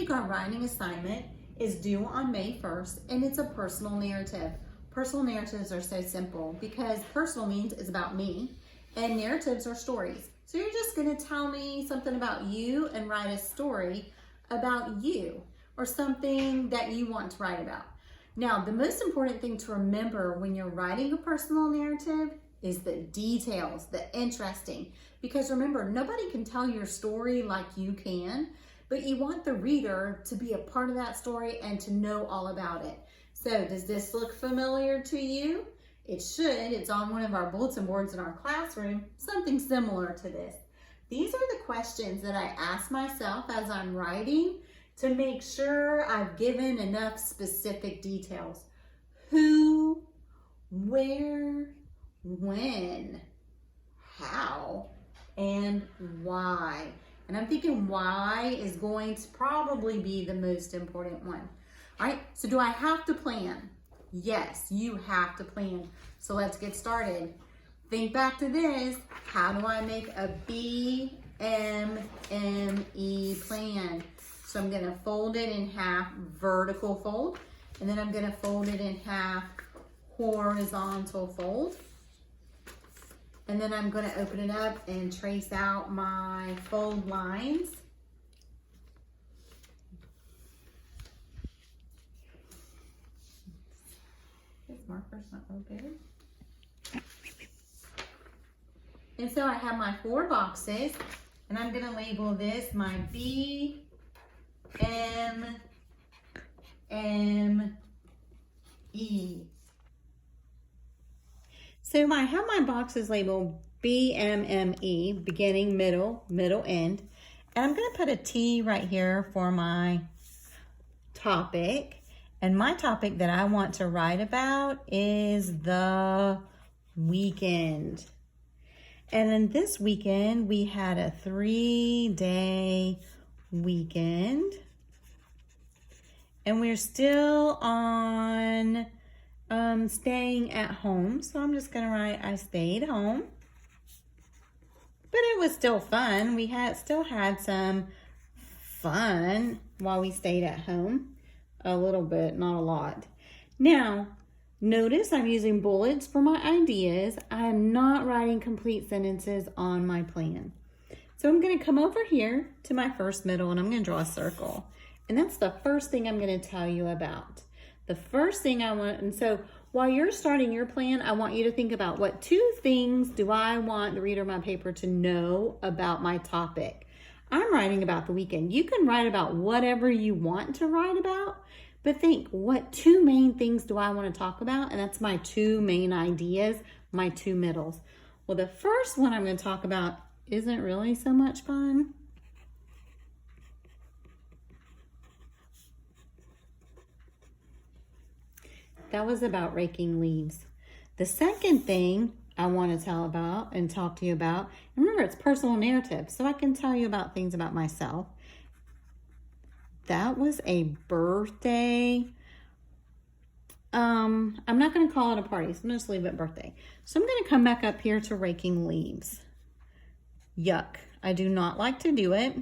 week our writing assignment is due on May 1st, and it's a personal narrative. Personal narratives are so simple because personal means it's about me, and narratives are stories. So you're just going to tell me something about you and write a story about you or something that you want to write about. Now, the most important thing to remember when you're writing a personal narrative is the details, the interesting. Because remember, nobody can tell your story like you can, but you want the reader to be a part of that story and to know all about it. So does this look familiar to you? It should. It's on one of our bulletin boards in our classroom, something similar to this. These are the questions that I ask myself as I'm writing to make sure I've given enough specific details. Who, where, when, how, and why. And I'm thinking why is going to probably be the most important one. All right, so do I have to plan? Yes, you have to plan. So let's get started. Think back to this. How do I make a BMME plan? So I'm gonna fold it in half, vertical fold, and then I'm gonna fold it in half, horizontal fold. And then I'm gonna open it up and trace out my fold lines. This marker's not real good. And so I have my 4 boxes, and I'm gonna label this my BMME. So I have my boxes labeled BMME, beginning, middle, middle, end. And I'm gonna put a T right here for my topic. And my topic that I want to write about is the weekend. And then this weekend, we had a 3-day weekend. And we're still on staying at home. So I'm just gonna write, I stayed home. But it was still fun. We still had some fun while we stayed at home. A little bit, not a lot. Now, notice I'm using bullets for my ideas. I am not writing complete sentences on my plan. So I'm gonna come over here to my first middle and I'm gonna draw a circle. And that's the first thing I'm gonna tell you about. The first thing I want, and so while you're starting your plan, I want you to think about what 2 things do I want the reader of my paper to know about my topic. I'm writing about the weekend. You can write about whatever you want to write about, but think, what 2 main things do I want to talk about? And that's my 2 main ideas, my 2 middles. Well, the first one I'm going to talk about isn't really so much fun. That was about raking leaves. The second thing I want to tell about and talk to you about, remember it's personal narrative, so I can tell you about things about myself. That was a birthday. I'm not going to call it a party, so I'm going to just leave it birthday. So I'm going to come back up here to raking leaves. Yuck. I do not like to do it.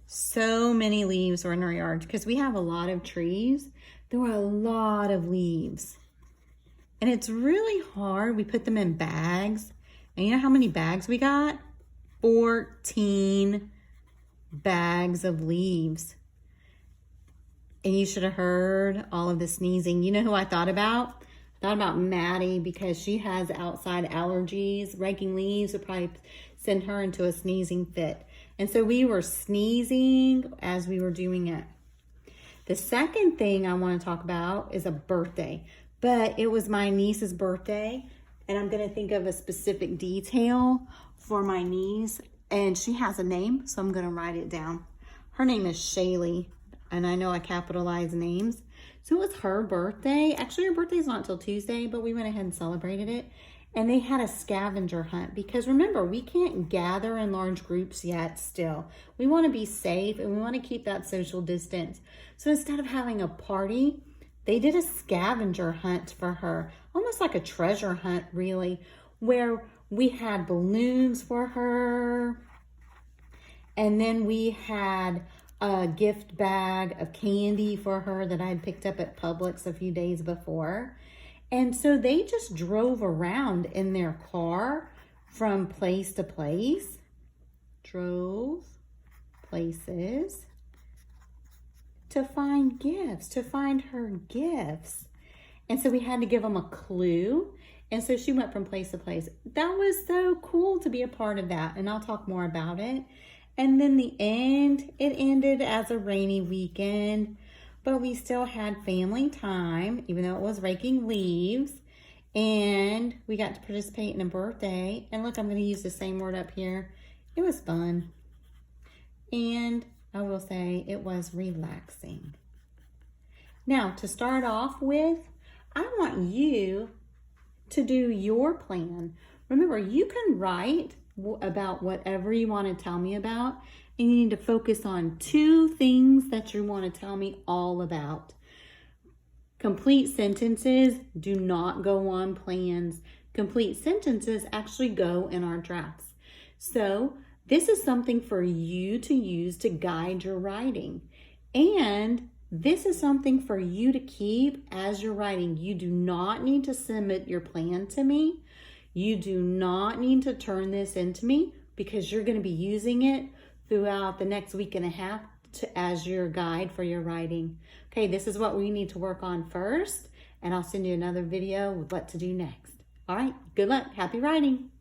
So many leaves were in our yard because we have a lot of trees. There were a lot of leaves. And it's really hard. We put them in bags. And you know how many bags we got? 14 bags of leaves. And you should have heard all of the sneezing. You know who I thought about? I thought about Maddie because she has outside allergies. Raking leaves would probably send her into a sneezing fit. And so we were sneezing as we were doing it. The second thing I want to talk about is a birthday. But it was my niece's birthday. And I'm going to think of a specific detail for my niece. And she has a name, so I'm going to write it down. Her name is Shaylee. And I know I capitalize names. So it was her birthday. Actually, her birthday's not until Tuesday, but we went ahead and celebrated it. And they had a scavenger hunt because remember, we can't gather in large groups yet still. We want to be safe and we want to keep that social distance. So instead of having a party, they did a scavenger hunt for her, almost like a treasure hunt really, where we had balloons for her. And then we had a gift bag of candy for her that I had picked up at Publix a few days before. And so they just drove around in their car from place to place. Drove places to find gifts, to find her gifts. And so we had to give them a clue. And so she went from place to place. That was so cool to be a part of that. And I'll talk more about it. And then it ended as a rainy weekend, but we still had family time, even though it was raking leaves. And we got to participate in a birthday. And look, I'm going to use the same word up here. It was fun. And I will say it was relaxing. Now, to start off with, I want you to do your plan. Remember, you can write about whatever you want to tell me about, and you need to focus on 2 things that you want to tell me all about. Complete sentences do not go on plans. Complete sentences actually go in our drafts. So this is something for you to use to guide your writing. And this is something for you to keep as you're writing. You do not need to submit your plan to me. You do not need to turn this into me, because you're going to be using it throughout the next week and a half as your guide for your writing. Okay, this is what we need to work on first, and I'll send you another video with what to do next. All right, good luck. Happy writing.